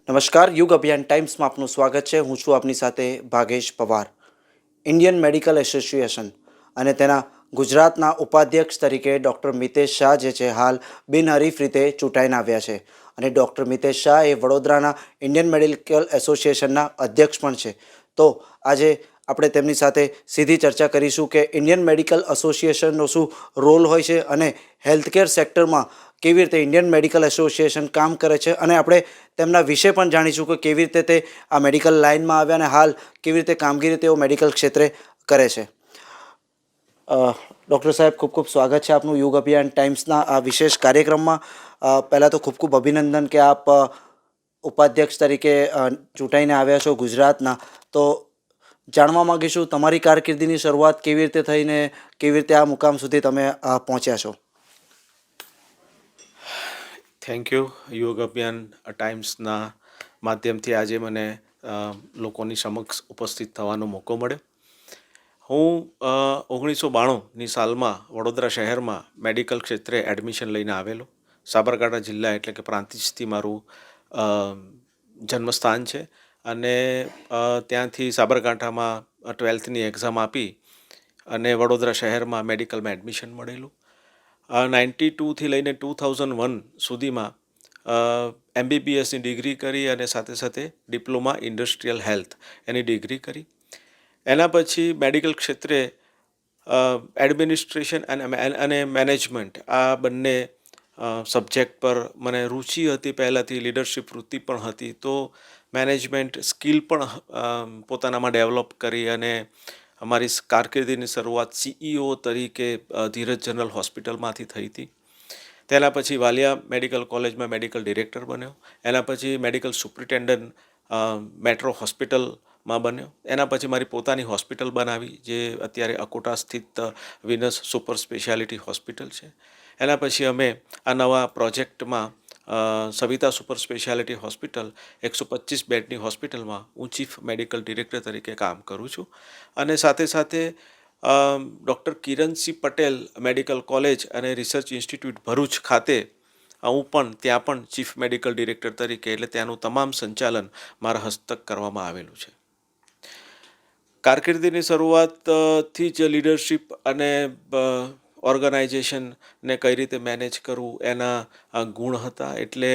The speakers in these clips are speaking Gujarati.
નમસ્કાર, યુગ અભિયાન ટાઈમ્સમાં આપનું સ્વાગત છે. હું છું આપની સાથે Bhagesh Pawar. Indian medical association અને તેના ગુજરાતના ઉપાધ્યક્ષ તરીકે ડૉક્ટર મિતેશ શાહ જે છે હાલ બિનહરીફ રીતે ચૂંટાઈને આવ્યા છે. અને ડૉક્ટર મિતેશ શાહ એ વડોદરાના ઇન્ડિયન મેડિકલ એસોસિએશનના અધ્યક્ષ પણ છે. તો આજે આપણે તેમની સાથે સીધી ચર્ચા કરીશું કે ઇન્ડિયન મેડિકલ એસોસિએશનનો શું રોલ હોય છે અને હેલ્થકેર સેક્ટરમાં કેવી રીતે ઇન્ડિયન મેડિકલ એસોસિએશન કામ કરે છે, અને આપણે તેમના વિશે પણ જાણીશું કે કેવી રીતે તે આ મેડિકલ લાઇનમાં આવ્યા અને હાલ કેવી રીતે કામગીરી તેઓ મેડિકલ ક્ષેત્રે કરે છે. ડૉક્ટર સાહેબ, ખૂબ ખૂબ સ્વાગત છે આપનું યુગ અભિયાન ટાઈમ્સના આ વિશેષ કાર્યક્રમમાં. પહેલાં તો ખૂબ ખૂબ અભિનંદન કે આપ ઉપાધ્યક્ષ તરીકે ચૂંટાઈને આવ્યા છો ગુજરાતના. તો જાણવા માગીશું તમારી કારકિર્દીની શરૂઆત કેવી રીતે થઈને કેવી રીતે આ મુકામ સુધી તમે પહોંચ્યા છો. Thank you. યોગ અભિયાન ટાઈમ્સના માધ્યમથી આજે મને લોકોની સમક્ષ ઉપસ્થિત થવાનો મોકો મળ્યો. હું 1992ની સાલમાં વડોદરા શહેરમાં મેડિકલ ક્ષેત્રે એડમિશન લઈને આવેલો. સાબરકાંઠા જિલ્લા એટલે કે પ્રાંતિજથી મારું જન્મસ્થાન છે અને ત્યાંથી સાબરકાંઠામાં 12થની એક્ઝામ આપી અને વડોદરા શહેરમાં મેડિકલમાં એડમિશન મળેલું. 92થી લઈને 2001 સુધીમાં MBBSની ડિગ્રી કરી અને સાથે સાથે ડિપ્લોમા ઇન્ડસ્ટ્રીયલ હેલ્થ એની ડિગ્રી કરી. એના પછી મેડિકલ ક્ષેત્રે એડમિનિસ્ટ્રેશન અને મેનેજમેન્ટ આ બંને સબ્જેક્ટ પર મને રુચિ હતી. પહેલાંથી લીડરશિપ વૃત્તિ પણ હતી, તો મેનેજમેન્ટ સ્કિલ પણ પોતાનામાં ડેવલપ કરી અને અમારી કારકિર્દીની શરૂઆત CEO તરીકે ધીરજ જનરલ હોસ્પિટલમાંથી થઈ હતી. તેના પછી વાલિયા મેડિકલ કોલેજમાં મેડિકલ ડિરેક્ટર બન્યો. એના પછી મેડિકલ સુપ્રિન્ટેન્ડન્ટ મેટ્રો હોસ્પિટલમાં બન્યો. એના પછી મારી પોતાની હોસ્પિટલ બનાવી, જે અત્યારે અકોટા સ્થિત વિનસ સુપર સ્પેશિયાલિટી હોસ્પિટલ છે. એના પછી અમે આ નવા પ્રોજેક્ટમાં સવિતા સુપર સ્પેશિયાલિટી હોસ્પિટલ 125 બેડની હોસ્પિટલમાં હું ચીફ મેડિકલ ડિરેક્ટર તરીકે કામ કરું છું. અને સાથે સાથે doctor Kiransinh Patel medical college અને રિસર્ચ ઇન્સ્ટિટ્યૂટ ભરૂચ ખાતે હું પણ ત્યાં પણ ચીફ મેડિકલ ડિરેક્ટર તરીકે, એટલે ત્યાંનું તમામ સંચાલન મારા હસ્તક કરવામાં આવેલું છે. કારકિર્દીની શરૂઆતથી જ લીડરશિપ અને ઓર્ગેનાઇઝેશનને કઈ રીતે મેનેજ કરવું એના ગુણ હતા. એટલે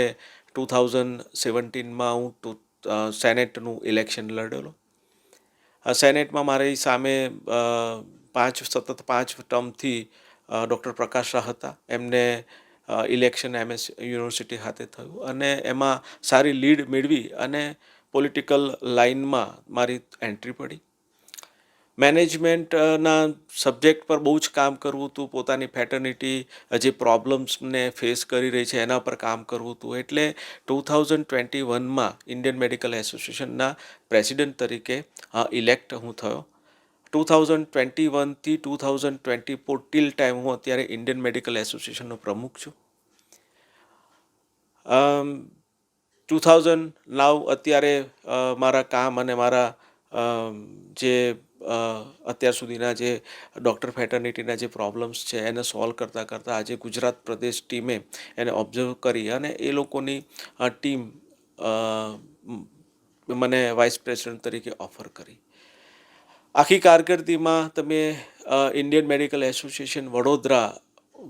2017માં હું સેનેટનું ઇલેક્શન લડેલો. સેનેટમાં મારી સામે સતત 5 ટર્મથી ડૉક્ટર પ્રકાશ શાહ હતા. એમને ઇલેક્શન MS યુનિવર્સિટી ખાતે થયું અને એમાં સારી લીડ મેળવી અને પોલિટિકલ લાઇનમાં મારી એન્ટ્રી પડી. મેનેજમેન્ટના સબ્જેક્ટ પર બહુ જ કામ કરવું હતું. પોતાની ફેટર્નિટી જે પ્રોબ્લેમ્સને ફેસ કરી રહી છે એના પર કામ કરવું હતું. એટલે 2021માં ઇન્ડિયન મેડિકલ એસોસિએશનના પ્રેસિડેન્ટ તરીકે ઇલેક્ટ હું થયો. 2021થી 2024 ટીલ ટાઈમ હું અત્યારે ઇન્ડિયન મેડિકલ એસોસિએશનનો પ્રમુખ છું. 2000 અત્યારે મારા કામ અને મારા જે અત્યાર સુધીના જે ડૉક્ટર ફેટર્નિટીના જે પ્રોબ્લેમ્સ છે એને સોલ્વ કરતાં કરતાં આજે ગુજરાત પ્રદેશ ટીમે એને ઓબ્ઝર્વ કરી અને એ લોકોની ટીમ મને વાઇસ પ્રેસિડેન્ટ તરીકે ઓફર કરી. આખી કારકિર્દીમાં તમે ઇન્ડિયન મેડિકલ એસોસિએશન વડોદરા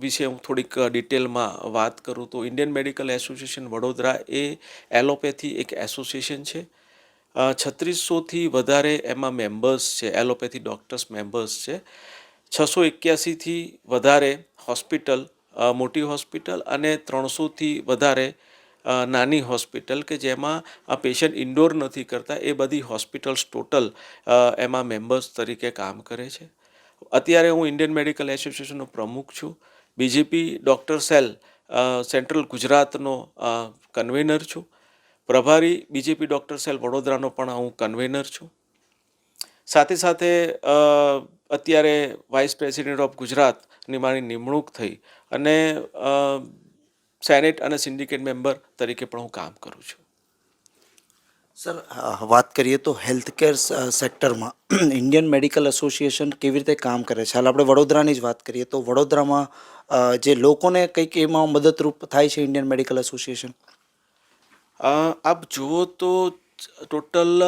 વિશે હું થોડીક ડિટેલમાં વાત કરું તો ઇન્ડિયન મેડિકલ એસોસિએશન વડોદરા એ એલોપેથી એક એસોસિએશન છે. 3600થી વધારે એમાં મેમ્બર્સ છે, એલોપેથી ડૉક્ટર્સ મેમ્બર્સ છે. 681થી વધારે હોસ્પિટલ, મોટી હોસ્પિટલ અને 300થી વધારે નાની હોસ્પિટલ કે જેમાં આ પેશન્ટ ઇન્ડોર નથી કરતા, એ બધી હોસ્પિટલ્સ ટોટલ એમાં મેમ્બર્સ તરીકે કામ કરે છે. અત્યારે હું ઇન્ડિયન મેડિકલ એસોસિએશનનો પ્રમુખ છું. બીજેપી ડૉક્ટર સેલ સેન્ટ્રલ ગુજરાતનો કન્વેનર છું. પ્રભારી બીજેપી ડૉક્ટર સેલ વડોદરાનો પણ હું કન્વેનર છું. સાથે સાથે અત્યારે વાઇસ પ્રેસિડેન્ટ ઓફ ગુજરાતની મારી નિમણૂક થઈ અને સેનેટ અને સિન્ડિકેટ મેમ્બર તરીકે પણ હું કામ કરું છું. સર, વાત કરીએ તો હેલ્થકેર સેક્ટરમાં ઇન્ડિયન મેડિકલ એસોસિએશન કેવી રીતે કામ કરે છે. હાલ આપણે વડોદરાની જ વાત કરીએ તો વડોદરામાં જે લોકોને કંઈક એમાં મદદરૂપ થાય છે ઇન્ડિયન મેડિકલ એસોસિએશન. આપ જુઓ તો ટોટલ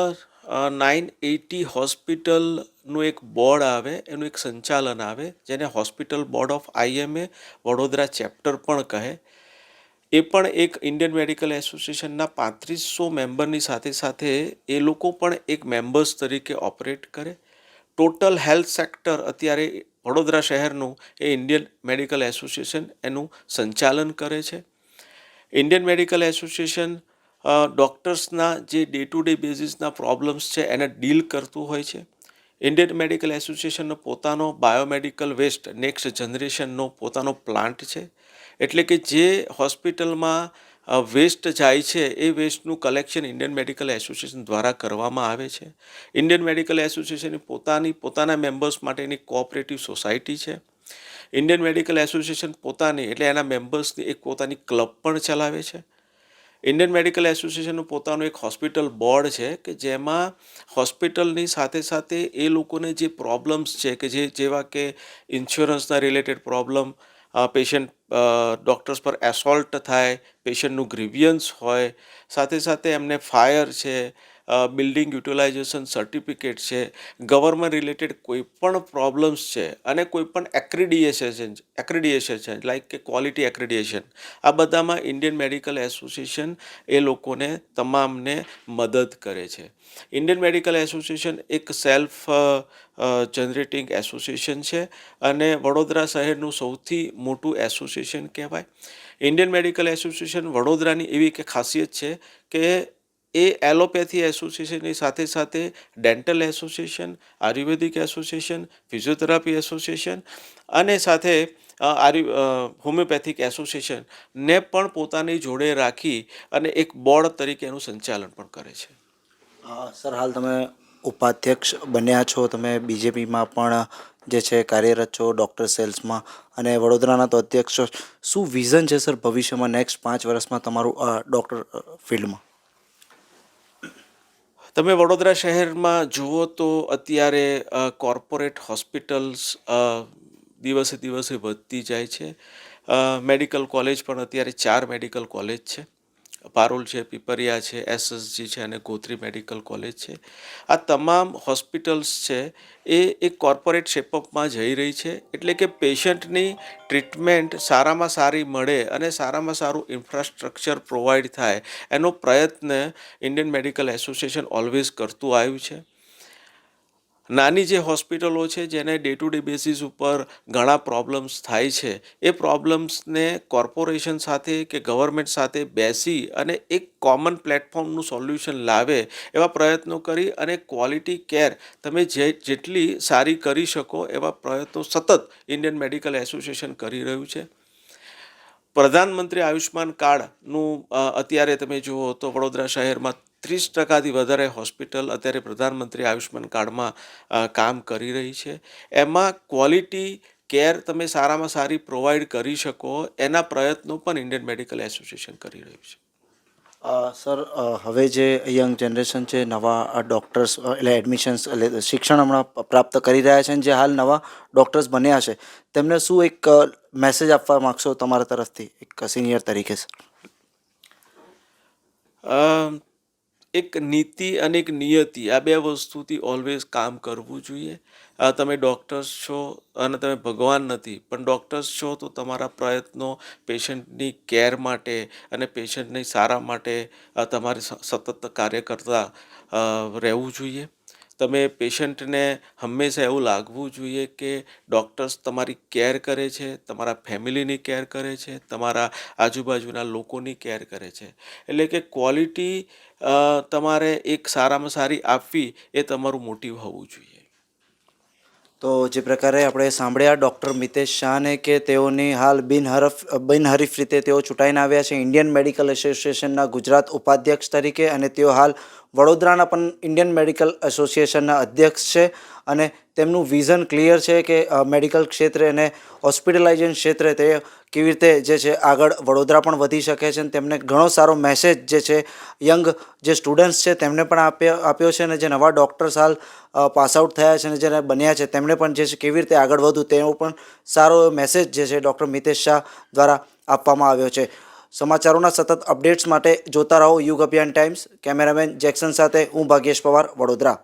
980 હોસ્પિટલનું એક બોર્ડ આવે, એનું એક સંચાલન આવે, જેને hospital board of IMA Vadodara chapter પણ કહે. એ પણ એક ઇન્ડિયન મેડિકલ એસોસિએશનના 3500 મેમ્બરની સાથે સાથે એ લોકો પણ એક મેમ્બર્સ તરીકે ઓપરેટ કરે. ટોટલ હેલ્થ સેક્ટર અત્યારે વડોદરા શહેરનું એ ઇન્ડિયન મેડિકલ એસોસિએશન એનું સંચાલન કરે છે. ઇન્ડિયન મેડિકલ એસોસિએશન ડૉક્ટર્સના જે ડે ટુ ડે બેઝિસના પ્રોબ્લેમ્સ છે એને ડીલ કરતું હોય છે. ઇન્ડિયન મેડિકલ એસોસિએશનનો પોતાનો બાયોમેડિકલ વેસ્ટ નેક્સ્ટ જનરેશનનો પોતાનો પ્લાન્ટ છે. એટલે કે જે હોસ્પિટલમાં વેસ્ટ જાય છે એ વેસ્ટનું કલેક્શન ઇન્ડિયન મેડિકલ એસોસિએશન દ્વારા કરવામાં આવે છે. ઇન્ડિયન મેડિકલ એસોસિએશનની પોતાના મેમ્બર્સ માટેની કોઓપરેટિવ સોસાયટી છે. ઇન્ડિયન મેડિકલ એસોસિએશન પોતાની એટલે એના મેમ્બર્સની એક પોતાની ક્લબ પણ ચલાવે છે. ઇન્ડિયન મેડિકલ એસોસિએશનનું પોતાનું એક હોસ્પિટલ બોર્ડ છે કે જેમાં હોસ્પિટલની સાથે સાથે એ લોકોને જે પ્રોબ્લેમ્સ છે કે જેવા કે ઇન્સ્યોરન્સના રિલેટેડ પ્રોબ્લેમ, પેશન્ટ ડૉક્ટર્સ પર એસોલ્ટ થાય, પેશન્ટનું ગ્રીવિયન્સ હોય, સાથે સાથે એમને ફાયર છે, બિલ્ડિંગ યુટિલાઇઝેશન સર્ટિફિકેટ છે, ગવર્મેન્ટ રિલેટેડ કોઈ પણ પ્રોબ્લેમ્સ છે અને કોઈ પણ એક્રેડિએશન છે લાઈક કે ક્વોલિટી એક્રેડિએશન, આ બધામાં ઇન્ડિયન મેડિકલ એસોસિએશન એ લોકોને તમામને મદદ કરે છે. ઇન્ડિયન મેડિકલ એસોસિએશન એક સેલ્ફ જનરેટિંગ એસોસિએશન છે અને વડોદરા શહેરનું સૌથી મોટું એસોસિએશન કહેવાય. ઇન્ડિયન મેડિકલ એસોસિએશન વડોદરાની એવી એક ખાસિયત છે કે એ એલોપેથી એસોસિએશનની સાથે સાથે ડેન્ટલ એસોસિએશન, આયુર્વેદિક એસોસિએશન, ફિઝિયોથેરાપી એસોસિએશન અને સાથે હોમિયોપેથિક એસોસિએશનને પણ પોતાની જોડે રાખી અને એક બોર્ડ તરીકે એનું સંચાલન પણ કરે છે. સર, હાલ તમે ઉપાધ્યક્ષ બન્યા છો, તમે બીજેપીમાં પણ જે છે કાર્યરત છો, ડૉક્ટર સેલ્સમાં, અને વડોદરાના તો અધ્યક્ષ છો. શું વિઝન છે સર ભવિષ્યમાં નેક્સ્ટ 5 વર્ષમાં તમારું ડૉક્ટર ફિલ્ડમાં? તમે વડોદરા શહેરમાં જુઓ તો અત્યારે કોર્પોરેટ હોસ્પિટલ્સ દિવસે દિવસે વધતી જાય છે. મેડિકલ કોલેજ પણ અત્યારે 4 મેડિકલ કોલેજ છે. પારોલ છે, પીપરિયા છે, SSG છે અને ગોત્રી મેડિકલ કોલેજ છે. આ તમામ હોસ્પિટલ્સ છે એ એક કોર્પોરેટ શેપઅપમાં જઈ રહી છે. એટલે કે પેશન્ટની ટ્રીટમેન્ટ સારામાં સારી મળે અને સારામાં સારું ઇન્ફ્રાસ્ટ્રક્ચર પ્રોવાઈડ થાય એનો પ્રયત્ન ઇન્ડિયન મેડિકલ એસોસિએશન ઓલવેઝ કરતું આવ્યું છે. નાની જે હોસ્પિટલો છે જેને ડે ટુ ડે બેસિસ ઉપર ઘણા પ્રોબ્લેમ્સ થાય છે, એ પ્રોબ્લેમ્સને કોર્પોરેશન સાથે કે ગવર્મેન્ટ સાથે બેસી અને એક કોમન પ્લેટફોર્મનું સોલ્યુશન લાવે એવા પ્રયત્નો કરી અને ક્વોલિટી કેર તમે જેટલી સારી કરી શકો એવા પ્રયત્નો સતત ઇન્ડિયન મેડિકલ એસોસિએશન કરી રહ્યું છે. પ્રધાનમંત્રી આયુષ્માન કાર્ડનું અત્યારે તમે જુઓ તો વડોદરા શહેરમાં 30% વધારે હોસ્પિટલ અત્યારે પ્રધાનમંત્રી આયુષ્માન કાર્ડમાં કામ કરી રહી છે. એમાં ક્વોલિટી કેર તમે સારામાં સારી પ્રોવાઈડ કરી શકો એના પ્રયત્નો પણ ઇન્ડિયન મેડિકલ એસોસિએશન કરી રહ્યું છે. સર, હવે જે યંગ જનરેશન છે, નવા ડૉક્ટર્સ એટલે એડમિશન્સ એટલે શિક્ષણ હમણાં પ્રાપ્ત કરી રહ્યા છે અને જે હાલ નવા ડૉક્ટર્સ બન્યા છે, તેમને શું એક મેસેજ આપવા માગશો તમારા તરફથી એક સિનિયર તરીકે સર? એક નીતિ અને એક નિયતિ, આ બે વસ્તુથી ઓલવેઝ કામ કરવું જોઈએ. તમે ડૉક્ટર્સ છો અને તમે ભગવાન નથી, પણ ડૉક્ટર્સ છો તો તમારા પ્રયત્નો પેશન્ટની કેર માટે અને પેશન્ટની સારા માટે તમારે સતત કાર્ય કરતા રહેવું જોઈએ. તમે પેશન્ટને હંમેશા એવું લાગવું જોઈએ કે ડૉક્ટર્સ તમારી કેર કરે છે, તમારા ફેમિલીની કેર કરે છે, તમારા આજુબાજુના લોકોની કેર કરે છે. એટલે કે ક્વોલિટી તમારે એક સારામાં સારી આપવી એ તમારું મોટિવ હોવું જોઈએ. તો જે પ્રકારે આપણે સાંભળ્યા ડૉક્ટર મિતેશ શાહને કે તેઓની હાલ બિનહરીફ રીતે તેઓ ચૂંટાઈને આવ્યા છે ઇન્ડિયન મેડિકલ એસોસિએશનના ગુજરાત ઉપાધ્યક્ષ તરીકે, અને તેઓ હાલ વડોદરાના પણ ઇન્ડિયન મેડિકલ એસોસિએશનના અધ્યક્ષ છે. અને તેમનું વિઝન ક્લિયર છે કે મેડિકલ ક્ષેત્રે અને હોસ્પિટલાઇઝેશન ક્ષેત્રે તે કેવી રીતે જે છે આગળ વડોદરા પણ વધી શકે છે. અને તેમને ઘણો સારો મેસેજ જે છે યંગ જે સ્ટુડન્ટ્સ છે તેમને પણ આપ્યો છે, અને જે નવા ડૉક્ટર્સ હાલ પાસ આઉટ થયા છે અને જેને બન્યા છે તેમને પણ જે છે કેવી રીતે આગળ વધવું તેનો પણ સારો મેસેજ જે છે ડૉક્ટર મિતેશ શાહ દ્વારા આપવામાં આવ્યો છે. સમાચારોના સતત અપડેટ્સ માટે જોતા રહો યુગ અભિયાન ટાઈમ્સ. કેમેરામેન જેક્સન સાથે હું ભાગ્યેશ પવાર, વડોદરા.